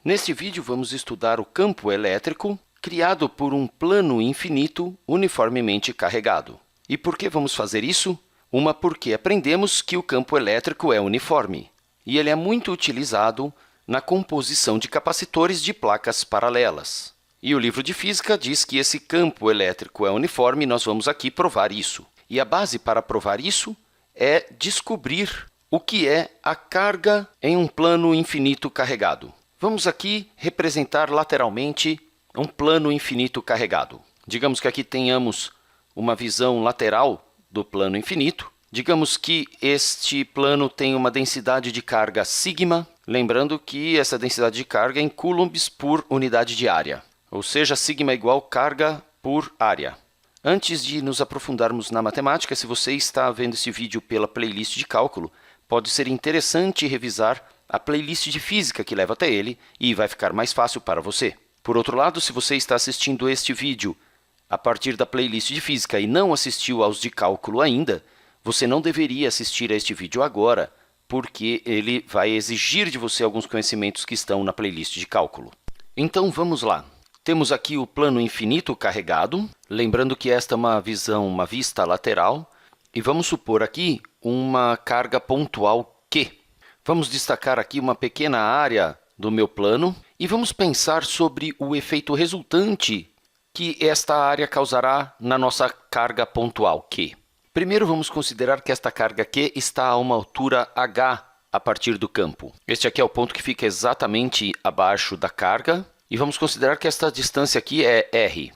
Neste vídeo, vamos estudar o campo elétrico criado por um plano infinito uniformemente carregado. E por que vamos fazer isso? Porque aprendemos que o campo elétrico é uniforme, e ele é muito utilizado na composição de capacitores de placas paralelas. E o livro de física diz que esse campo elétrico é uniforme, e nós vamos aqui provar isso. E a base para provar isso é descobrir o que é a carga em um plano infinito carregado. Vamos aqui representar lateralmente um plano infinito carregado. Digamos que aqui tenhamos uma visão lateral do plano infinito. Digamos que este plano tem uma densidade de carga sigma, lembrando que essa densidade de carga é em coulombs por unidade de área, ou seja, sigma é igual carga por área. Antes de nos aprofundarmos na matemática, se você está vendo esse vídeo pela playlist de cálculo, pode ser interessante revisar a playlist de física que leva até ele e vai ficar mais fácil para você. Por outro lado, se você está assistindo este vídeo a partir da playlist de física e não assistiu aos de cálculo ainda, você não deveria assistir a este vídeo agora, porque ele vai exigir de você alguns conhecimentos que estão na playlist de cálculo. Então, vamos lá. Temos aqui o plano infinito carregado, lembrando que esta é uma vista lateral, e vamos supor aqui uma carga pontual Q. Vamos destacar aqui uma pequena área do meu plano e vamos pensar sobre o efeito resultante que esta área causará na nossa carga pontual Q. Primeiro, vamos considerar que esta carga Q está a uma altura h a partir do campo. Este aqui é o ponto que fica exatamente abaixo da carga e vamos considerar que esta distância aqui é r.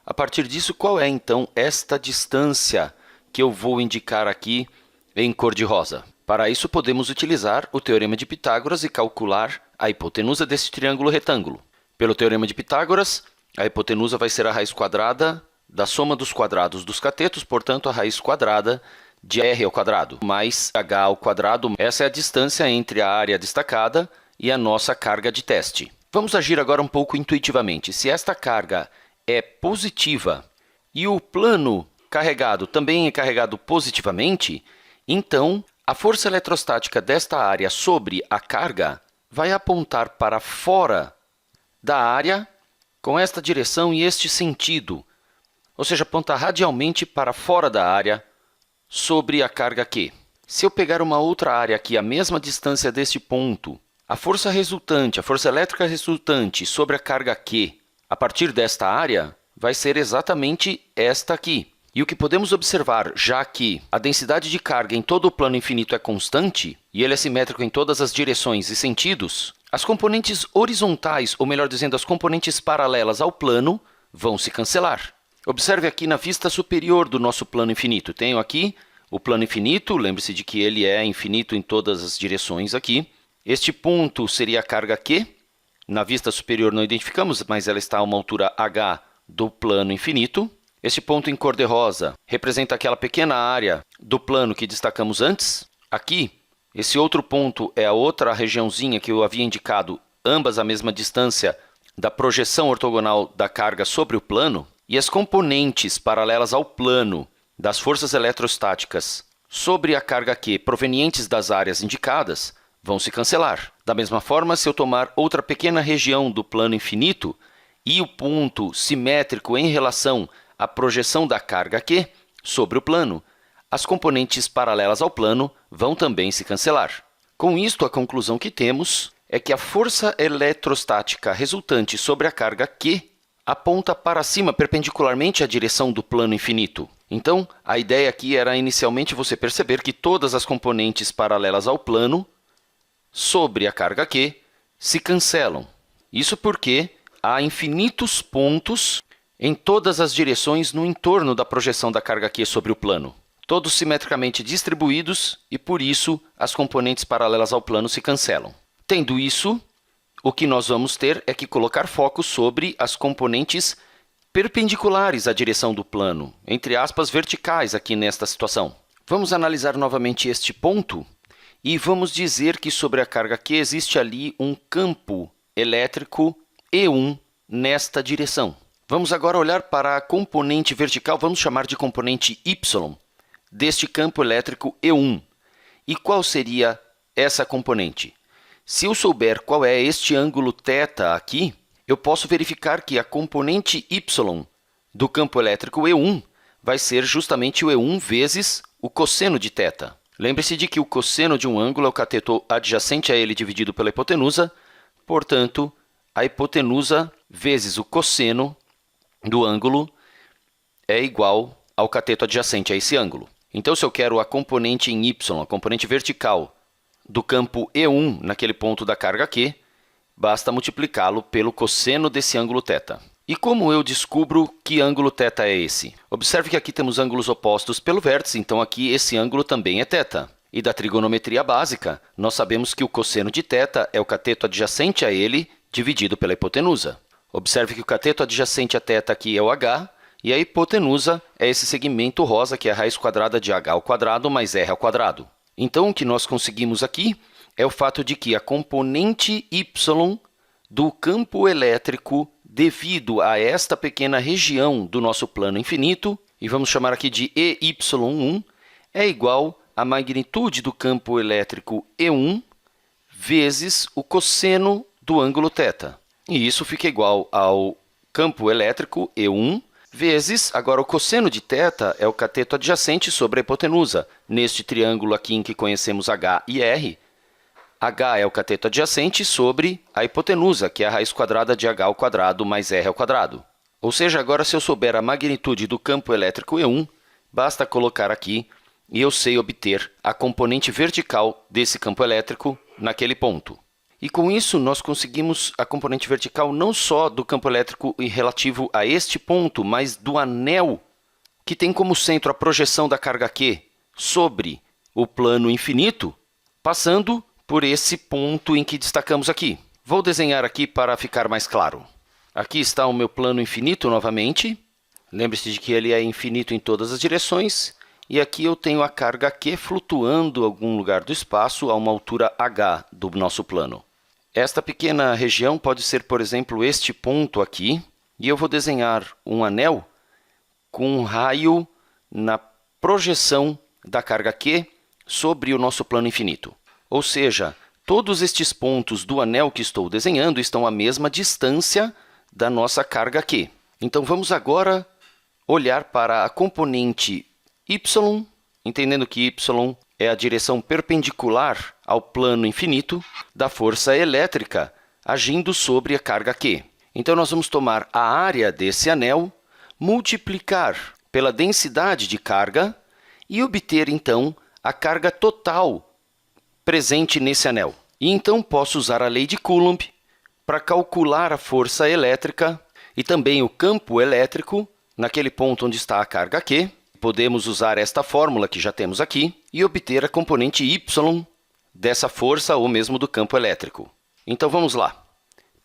A partir disso, qual é então esta distância que eu vou indicar aqui em cor de rosa? Para isso, podemos utilizar o Teorema de Pitágoras e calcular a hipotenusa desse triângulo retângulo. Pelo Teorema de Pitágoras, a hipotenusa vai ser a raiz quadrada da soma dos quadrados dos catetos, portanto, a raiz quadrada de r ao quadrado mais h ao quadrado. Essa é a distância entre a área destacada e a nossa carga de teste. Vamos agir agora um pouco intuitivamente. Se esta carga é positiva e o plano carregado também é carregado positivamente, então a força eletrostática desta área sobre a carga vai apontar para fora da área com esta direção e este sentido, ou seja, apontar radialmente para fora da área sobre a carga Q. Se eu pegar uma outra área aqui, a mesma distância deste ponto, a força elétrica resultante sobre a carga Q a partir desta área vai ser exatamente esta aqui. E o que podemos observar, já que a densidade de carga em todo o plano infinito é constante, e ele é simétrico em todas as direções e sentidos, as componentes horizontais, ou melhor dizendo, as componentes paralelas ao plano, vão se cancelar. Observe aqui na vista superior do nosso plano infinito. Tenho aqui o plano infinito, lembre-se de que ele é infinito em todas as direções aqui. Este ponto seria a carga Q. Na vista superior não identificamos, mas ela está a uma altura h do plano infinito. Este ponto em cor de rosa representa aquela pequena área do plano que destacamos antes. Aqui, esse outro ponto é a outra regiãozinha que eu havia indicado, ambas a mesma distância da projeção ortogonal da carga sobre o plano. E as componentes paralelas ao plano das forças eletrostáticas sobre a carga Q provenientes das áreas indicadas vão se cancelar. Da mesma forma, se eu tomar outra pequena região do plano infinito e o ponto simétrico em relação à projeção da carga Q sobre o plano, as componentes paralelas ao plano vão também se cancelar. Com isto, a conclusão que temos é que a força eletrostática resultante sobre a carga Q aponta para cima perpendicularmente à direção do plano infinito. Então, a ideia aqui era inicialmente você perceber que todas as componentes paralelas ao plano sobre a carga Q se cancelam. Isso porque há infinitos pontos em todas as direções no entorno da projeção da carga Q sobre o plano, todos simetricamente distribuídos e, por isso, as componentes paralelas ao plano se cancelam. Tendo isso, o que nós vamos ter é que colocar foco sobre as componentes perpendiculares à direção do plano, entre aspas, verticais aqui nesta situação. Vamos analisar novamente este ponto e vamos dizer que sobre a carga Q existe ali um campo elétrico E1 nesta direção. Vamos agora olhar para a componente vertical, vamos chamar de componente Y, deste campo elétrico E1. E qual seria essa componente? Se eu souber qual é este ângulo θ aqui, eu posso verificar que a componente y do campo elétrico E1 vai ser justamente o E1 vezes o cosseno de θ. Lembre-se de que o cosseno de um ângulo é o cateto adjacente a ele dividido pela hipotenusa, portanto, a hipotenusa vezes o cosseno do ângulo é igual ao cateto adjacente a esse ângulo. Então, se eu quero a componente em y, a componente vertical do campo E1 naquele ponto da carga Q, basta multiplicá-lo pelo cosseno desse ângulo θ. E como eu descubro que ângulo θ é esse? Observe que aqui temos ângulos opostos pelo vértice, então aqui esse ângulo também é θ. E da trigonometria básica, nós sabemos que o cosseno de θ é o cateto adjacente a ele dividido pela hipotenusa. Observe que o cateto adjacente a θ aqui é o h, e a hipotenusa é esse segmento rosa, que é a raiz quadrada de h ao quadrado mais r ao quadrado. Então, o que nós conseguimos aqui é o fato de que a componente y do campo elétrico devido a esta pequena região do nosso plano infinito, e vamos chamar aqui de EY1, é igual à magnitude do campo elétrico E1 vezes o cosseno do ângulo θ. E isso fica igual ao campo elétrico E1 vezes, agora o cosseno de θ é o cateto adjacente sobre a hipotenusa. Neste triângulo aqui em que conhecemos H e R, H é o cateto adjacente sobre a hipotenusa, que é a raiz quadrada de h ao quadrado mais r ao quadrado. Ou seja, agora se eu souber a magnitude do campo elétrico E1, basta colocar aqui e eu sei obter a componente vertical desse campo elétrico naquele ponto. E com isso nós conseguimos a componente vertical não só do campo elétrico relativo a este ponto, mas do anel que tem como centro a projeção da carga Q sobre o plano infinito, passando por esse ponto em que destacamos aqui. Vou desenhar aqui para ficar mais claro. Aqui está o meu plano infinito novamente. Lembre-se de que ele é infinito em todas as direções. E aqui eu tenho a carga Q flutuando em algum lugar do espaço a uma altura h do nosso plano. Esta pequena região pode ser, por exemplo, este ponto aqui. E eu vou desenhar um anel com um raio na projeção da carga Q sobre o nosso plano infinito. Ou seja, todos estes pontos do anel que estou desenhando estão à mesma distância da nossa carga Q. Então, vamos agora olhar para a componente y, entendendo que y é a direção perpendicular ao plano infinito da força elétrica agindo sobre a carga Q. Então, nós vamos tomar a área desse anel, multiplicar pela densidade de carga e obter, então, a carga total presente nesse anel. E então posso usar a lei de Coulomb para calcular a força elétrica e também o campo elétrico naquele ponto onde está a carga Q. Podemos usar esta fórmula que já temos aqui e obter a componente y dessa força ou mesmo do campo elétrico. Então vamos lá.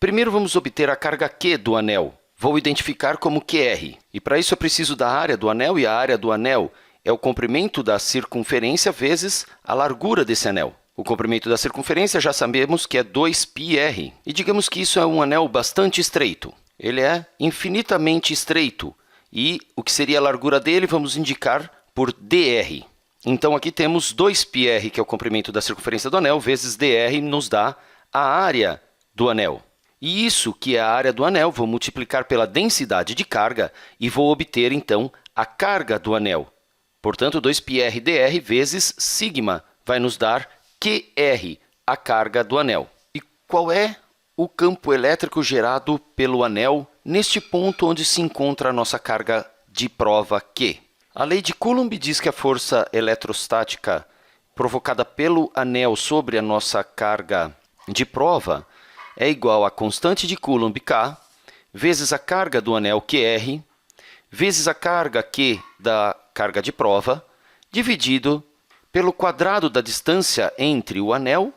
Primeiro vamos obter a carga Q do anel. Vou identificar como QR. E para isso eu preciso da área do anel, e a área do anel é o comprimento da circunferência vezes a largura desse anel. O comprimento da circunferência já sabemos que é 2πr. E digamos que isso é um anel bastante estreito. Ele é infinitamente estreito. E o que seria a largura dele vamos indicar por dr. Então, aqui temos 2πr, que é o comprimento da circunferência do anel, vezes dr nos dá a área do anel. E isso, que é a área do anel, vou multiplicar pela densidade de carga e vou obter, então, a carga do anel. Portanto, 2πr dr vezes sigma vai nos dar QR, a carga do anel. E qual é o campo elétrico gerado pelo anel neste ponto onde se encontra a nossa carga de prova Q? A lei de Coulomb diz que a força eletrostática provocada pelo anel sobre a nossa carga de prova é igual à constante de Coulomb K vezes a carga do anel QR vezes a carga Q da carga de prova dividido pelo quadrado da distância entre o anel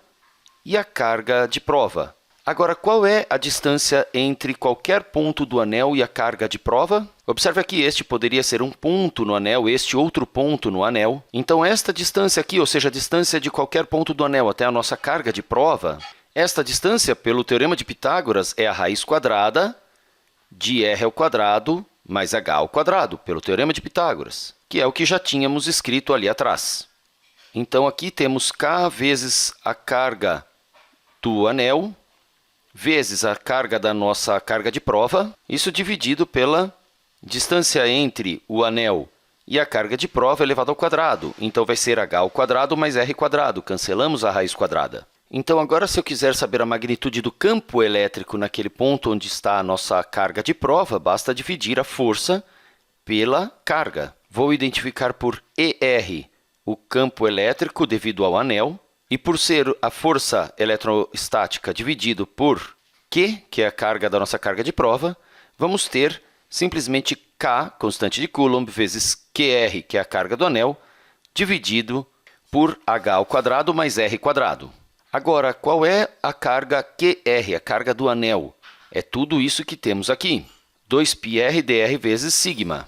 e a carga de prova. Agora, qual é a distância entre qualquer ponto do anel e a carga de prova? Observe aqui, este poderia ser um ponto no anel, este outro ponto no anel. Então, esta distância aqui, ou seja, a distância de qualquer ponto do anel até a nossa carga de prova, esta distância, pelo teorema de Pitágoras, é a raiz quadrada de r ao quadrado mais h ao quadrado, pelo teorema de Pitágoras, que é o que já tínhamos escrito ali atrás. Então, aqui temos k vezes a carga do anel vezes a carga da nossa carga de prova, isso dividido pela distância entre o anel e a carga de prova elevado ao quadrado. Então, vai ser h ao quadrado mais r quadrado. Cancelamos a raiz quadrada. Então, agora, se eu quiser saber a magnitude do campo elétrico naquele ponto onde está a nossa carga de prova, basta dividir a força pela carga. Vou identificar por ER o campo elétrico devido ao anel, e por ser a força eletrostática dividido por Q, que é a carga da nossa carga de prova, vamos ter simplesmente K, constante de Coulomb, vezes QR, que é a carga do anel, dividido por H ao quadrado mais R quadrado. Agora, qual é a carga QR, a carga do anel? É tudo isso que temos aqui, 2πr dr vezes sigma.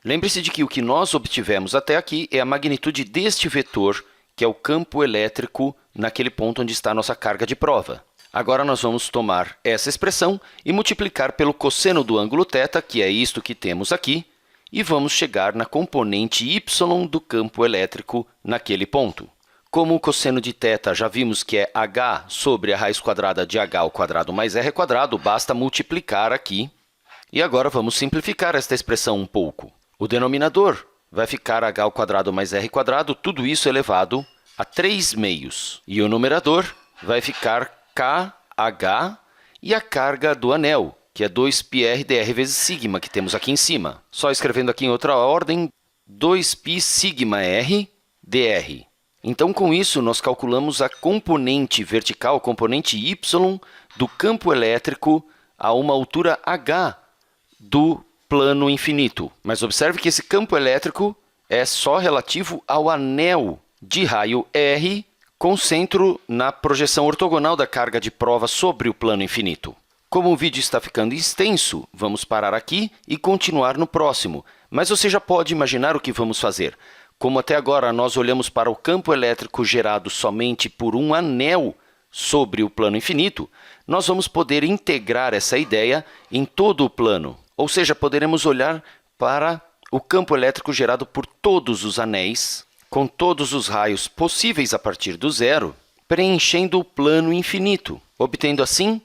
Lembre-se de que o que nós obtivemos até aqui é a magnitude deste vetor, que é o campo elétrico naquele ponto onde está a nossa carga de prova. Agora, nós vamos tomar essa expressão e multiplicar pelo cosseno do ângulo θ, que é isto que temos aqui, e vamos chegar na componente y do campo elétrico naquele ponto. Como o cosseno de θ já vimos que é h sobre a raiz quadrada de h ao quadrado mais r quadrado, basta multiplicar aqui. E agora vamos simplificar esta expressão um pouco. O denominador vai ficar h ao quadrado mais r quadrado, tudo isso elevado a 3/2. E o numerador vai ficar KH e a carga do anel, que é 2πr dr vezes sigma, que temos aqui em cima. Só escrevendo aqui em outra ordem, 2π sigma r dr. Então, com isso, nós calculamos a componente vertical, a componente y do campo elétrico a uma altura h do plano infinito. Mas observe que esse campo elétrico é só relativo ao anel de raio R com centro na projeção ortogonal da carga de prova sobre o plano infinito. Como o vídeo está ficando extenso, vamos parar aqui e continuar no próximo. Mas você já pode imaginar o que vamos fazer. Como até agora nós olhamos para o campo elétrico gerado somente por um anel sobre o plano infinito, nós vamos poder integrar essa ideia em todo o plano. Ou seja, poderemos olhar para o campo elétrico gerado por todos os anéis, com todos os raios possíveis a partir do zero, preenchendo o plano infinito, obtendo assim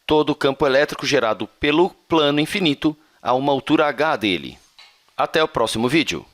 todo o campo elétrico gerado pelo plano infinito a uma altura h dele. Até o próximo vídeo!